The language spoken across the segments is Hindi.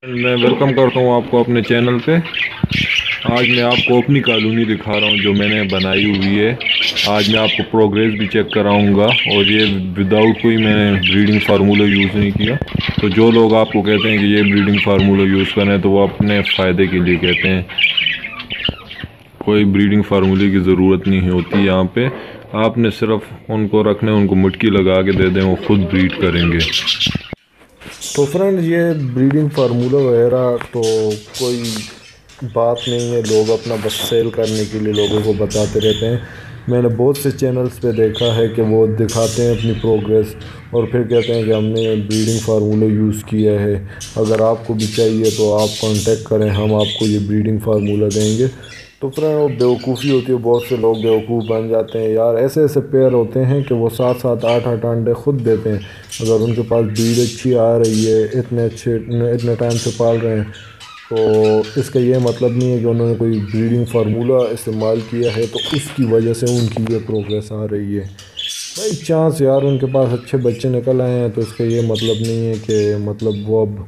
मैं वेलकम करता हूँ आपको अपने चैनल पे। आज मैं आपको अपनी कॉलोनी दिखा रहा हूँ जो मैंने बनाई हुई है। आज मैं आपको प्रोग्रेस भी चेक कराऊंगा और ये विदाउट कोई मैंने ब्रीडिंग फार्मूला यूज़ नहीं किया। तो जो लोग आपको कहते हैं कि ये ब्रीडिंग फार्मूला यूज़ करना है तो वो अपने फ़ायदे के लिए कहते हैं। कोई ब्रीडिंग फार्मूले की ज़रूरत नहीं होती यहाँ पे। आपने सिर्फ उनको रखना है, उनको मुटकी लगा के दे दें, वो खुद ब्रीड करेंगे। तो फ्रेंड, ये ब्रीडिंग फार्मूला वगैरह तो कोई बात नहीं है। लोग अपना बस सेल करने के लिए लोगों को बताते रहते हैं। मैंने बहुत से चैनल्स पे देखा है कि वो दिखाते हैं अपनी प्रोग्रेस और फिर कहते हैं कि हमने ब्रीडिंग फार्मूला यूज़ किया है। अगर आपको भी चाहिए तो आप कांटेक्ट करें, हम आपको ये ब्रीडिंग फार्मूला देंगे। तो फ्रेंड, वो बेवकूफ़ी होती है। बहुत से लोग बेवकूफ़ बन जाते हैं यार। ऐसे ऐसे पेयर होते हैं कि वो 7-7 8-8 अंडे खुद देते हैं। अगर उनके पास ब्रीड अच्छी आ रही है, इतने टाइम से पाल रहे हैं, तो इसका ये मतलब नहीं है कि उन्होंने कोई ब्रीडिंग फार्मूला इस्तेमाल किया है तो उसकी वजह से उनकी ये प्रोग्रेस आ रही है। भाई चांस यार, उनके पास अच्छे बच्चे निकल आए हैं तो इसका ये मतलब नहीं है कि मतलब वो अब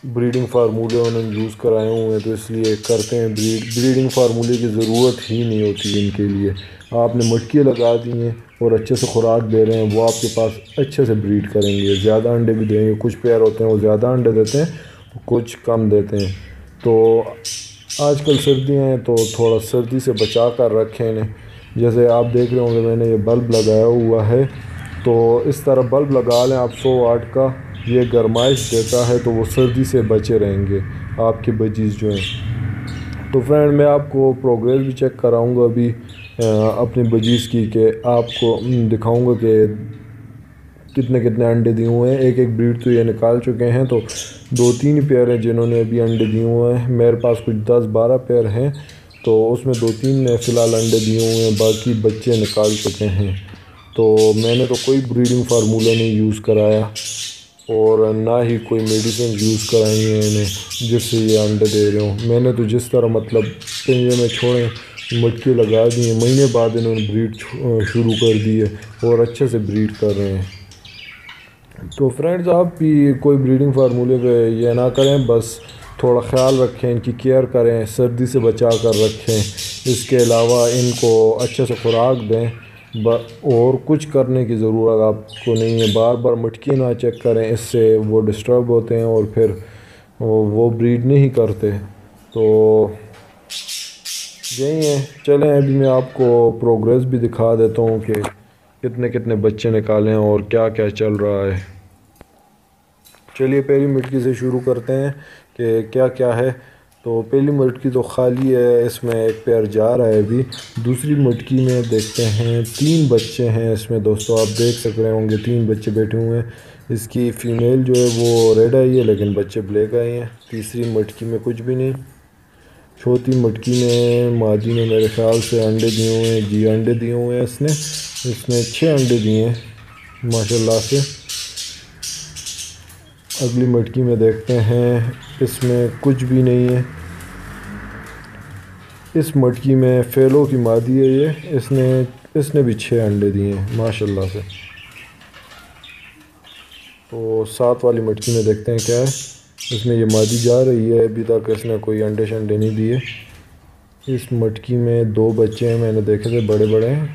ब्रीडिंग फार्मूले उन्होंने यूज़ कराए हुए हैं तो इसलिए करते हैं ब्रीडिंग फार्मूले की ज़रूरत ही नहीं होती इनके लिए। आपने मटकी लगा दी हैं और अच्छे से खुराक दे रहे हैं, वो आपके पास अच्छे से ब्रीड करेंगे, ज़्यादा अंडे भी देंगे। कुछ पेयर होते हैं वो ज़्यादा अंडे देते हैं, कुछ कम देते हैं। तो आजकल सर्दियाँ हैं तो थोड़ा सर्दी से बचा कर रखें इन्हें। जैसे आप देख रहे होंगे मैंने ये बल्ब लगाया हुआ है, तो इस तरह बल्ब लगा लें आप 100 वाट का। ये गर्माइश देता है तो वो सर्दी से बचे रहेंगे आपके बजीज़ जो हैं। तो फ्रेंड, मैं आपको प्रोग्रेस भी चेक कराऊंगा अभी अपने बजीज़ की, कि आपको दिखाऊंगा कि कितने कितने अंडे दिए हुए हैं। एक एक ब्रीड तो ये निकाल चुके हैं, तो 2-3 ही पेयर हैं जिन्होंने अभी अंडे दिए हुए हैं। मेरे पास कुछ 10-12 पेयर हैं, तो उसमें 2-3 ने फ़िलहाल अंडे दिए हुए हैं, बाकी बच्चे निकाल चुके हैं। तो मैंने तो कोई ब्रीडिंग फार्मूला नहीं यूज़ कराया और ना ही कोई मेडिसिन यूज़ कराई है इन्हें जिससे ये अंडे दे रहे हो। मैंने तो जिस तरह मतलब पिंजरे में छोड़े, मटकी लगा दी है, महीने बाद इन्होंने ब्रीड शुरू कर दी है और अच्छे से ब्रीड कर रहे हैं। तो फ्रेंड्स, आप भी कोई ब्रीडिंग फार्मूले पे ये ना करें, बस थोड़ा ख्याल रखें, इनकी केयर करें, सर्दी से बचा कर रखें। इसके अलावा इनको अच्छे से खुराक दें। और कुछ करने की ज़रूरत आपको नहीं है। बार बार मटकी ना चेक करें, इससे वो डिस्टर्ब होते हैं और फिर वो ब्रीड नहीं करते। तो यही है। चलें, अभी मैं आपको प्रोग्रेस भी दिखा देता हूँ कि कितने कितने बच्चे निकाले हैं और क्या क्या चल रहा है। चलिए पहली मटकी से शुरू करते हैं कि क्या क्या है। तो पहली मटकी तो खाली है, इसमें एक पेयर जा रहा है अभी। दूसरी मटकी में देखते हैं 3 बच्चे हैं इसमें। दोस्तों आप देख सक रहे होंगे 3 बच्चे बैठे हुए हैं। इसकी फ़ीमेल जो है वो रेड आई है लेकिन बच्चे ब्लैक आए हैं। तीसरी मटकी में कुछ भी नहीं। चौथी मटकी में मादी ने मेरे ख्याल से अंडे दिए हुए हैं। जी, अंडे दिए हुए हैं इसने 6 अंडे दिए हैं माशाल्लाह से। अगली मटकी में देखते हैं, इसमें कुछ भी नहीं है। इस मटकी में फेलो की मादी है ये, इसने भी 6 अंडे दिए हैं माशाल्लाह से। तो 7 वाली मटकी में देखते हैं क्या है। इसमें ये मादी जा रही है, अभी तक इसने कोई अंडे शंडे नहीं दिए। इस मटकी में 2 बच्चे हैं, मैंने देखे थे बड़े बड़े हैं।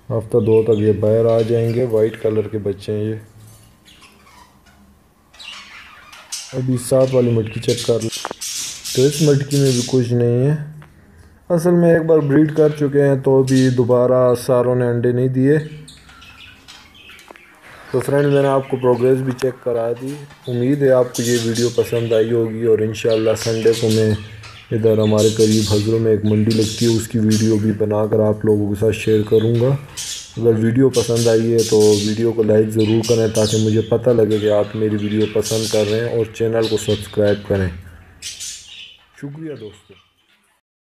हफ्ता 2 तक ये बाहर आ जाएंगे। वाइट कलर के बच्चे हैं ये। अभी 7 वाली मटकी चेक कर लो, तो इस मटकी में भी कुछ नहीं है। असल में एक बार ब्रीड कर चुके हैं तो भी दोबारा सारों ने अंडे नहीं दिए। तो फ्रेंड, मैंने आपको प्रोग्रेस भी चेक करा दी। उम्मीद है आपको ये वीडियो पसंद आई होगी और इंशाल्लाह संडे को मैं इधर हमारे करीब हज़रों में एक मंडी लगती है, उसकी वीडियो भी बनाकर आप लोगों के साथ शेयर करूँगा। अगर वीडियो पसंद आई है तो वीडियो को लाइक ज़रूर करें ताकि मुझे पता लगे कि आप मेरी वीडियो पसंद कर रहे हैं, और चैनल को सब्सक्राइब करें। शुक्रिया दोस्तों।